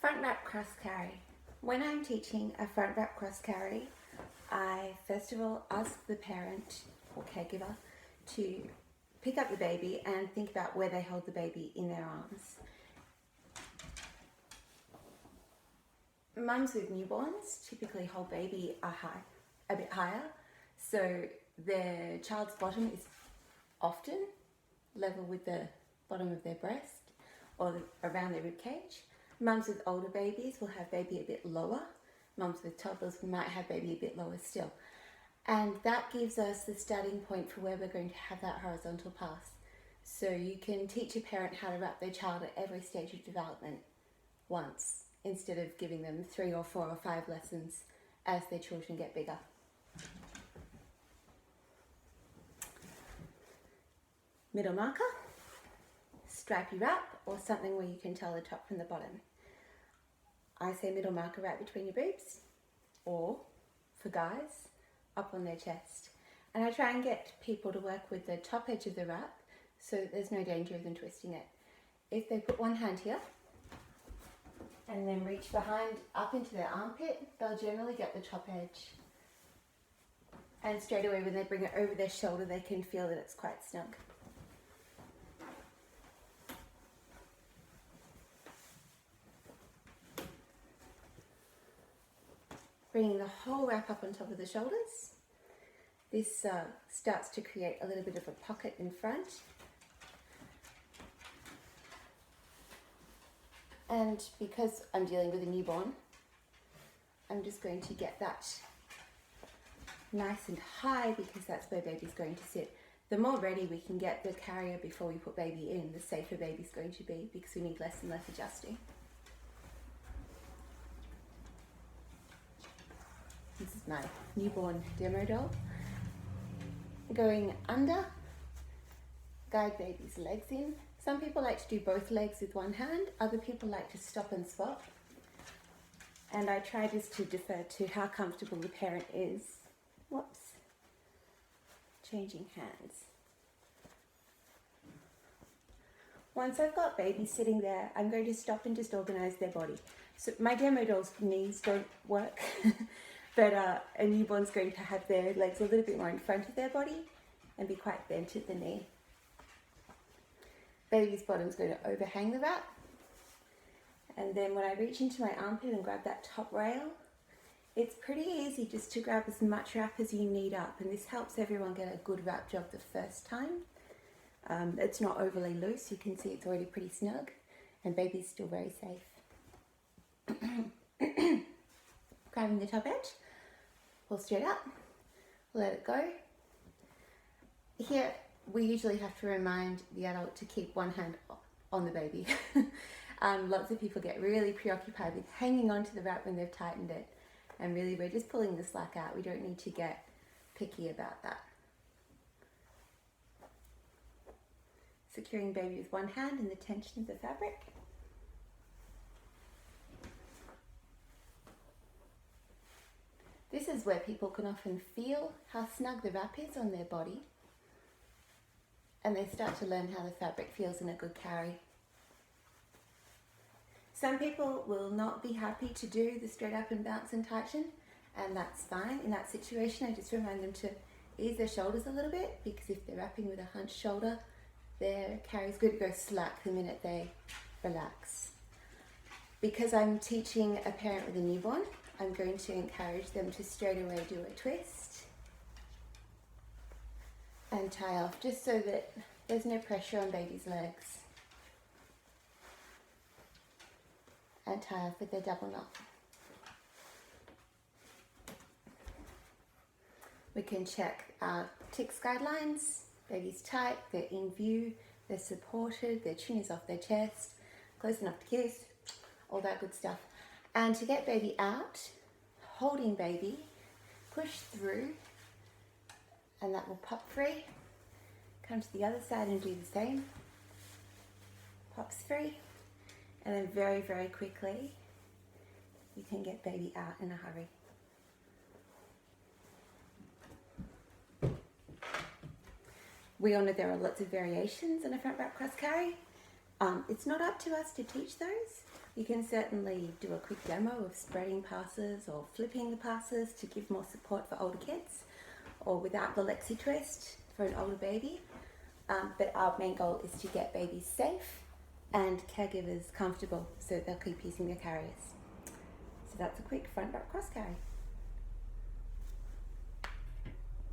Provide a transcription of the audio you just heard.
Front wrap cross carry. When I'm teaching a front wrap cross carry, I first of all ask the parent or caregiver to pick up the baby and think about where they hold the baby in their arms. Mums with newborns typically hold baby a bit higher, so their child's bottom is often level with the bottom of their breast or around their rib cage. Mums with older babies will have baby a bit lower. Mums with toddlers might have baby a bit lower still. And that gives us the starting point for where we're going to have that horizontal pass. So you can teach a parent how to wrap their child at every stage of development once, instead of giving them 3 or 4 or 5 lessons as their children get bigger. Middle marker, stripy wrap, or something where you can tell the top from the bottom. I say middle marker right between your boobs, or for guys, up on their chest. And I try and get people to work with the top edge of the wrap so that there's no danger of them twisting it. If they put one hand here and then reach behind up into their armpit, they'll generally get the top edge. And straight away when they bring it over their shoulder, they can feel that it's quite snug. Bringing the whole wrap up on top of the shoulders. This starts to create a little bit of a pocket in front. And because I'm dealing with a newborn, I'm just going to get that nice and high because that's where baby's going to sit. The more ready we can get the carrier before we put baby in, the safer baby's going to be because we need less and less adjusting. This is my newborn demo doll. Going under, guide baby's legs in. Some people like to do both legs with one hand, other people like to stop and swap. And I try just to defer to how comfortable the parent is. Whoops. Changing hands. Once I've got baby sitting there, I'm going to stop and just organize their body. So my demo doll's knees don't work. But a newborn's going to have their legs a little bit more in front of their body and be quite bent at the knee. Baby's bottom's going to overhang the wrap. And then when I reach into my armpit and grab that top rail, it's pretty easy just to grab as much wrap as you need up. And this helps everyone get a good wrap job the first time. It's not overly loose. You can see it's already pretty snug. And baby's still very safe. Grabbing the top edge. Pull straight up, let it go. Here, we usually have to remind the adult to keep one hand on the baby. Lots of people get really preoccupied with hanging onto the wrap when they've tightened it. And really, we're just pulling the slack out. We don't need to get picky about that. Securing baby with one hand in the tension of the fabric. This is where people can often feel how snug the wrap is on their body, and they start to learn how the fabric feels in a good carry. Some people will not be happy to do the straight up and bounce and tighten, and that's fine. In that situation, I just remind them to ease their shoulders a little bit, because if they're wrapping with a hunched shoulder, their carry's going to go slack the minute they relax. Because I'm teaching a parent with a newborn, I'm going to encourage them to straight away do a twist and tie off, just so that there's no pressure on baby's legs. And tie off with their double knot. We can check our TICS guidelines. Baby's tight, they're in view, they're supported, their chin is off their chest, close enough to kiss, all that good stuff. And to get baby out, holding baby, push through, and that will pop free. Come to the other side and do the same. Pops free, and then very, very quickly, you can get baby out in a hurry. We all know there are lots of variations in a front wrap cross carry. It's not up to us to teach those. You can certainly do a quick demo of spreading passes or flipping the passes to give more support for older kids, or without the Lexi twist for an older baby. But our main goal is to get babies safe and caregivers comfortable so they'll keep using their carriers. So that's a quick front back cross carry.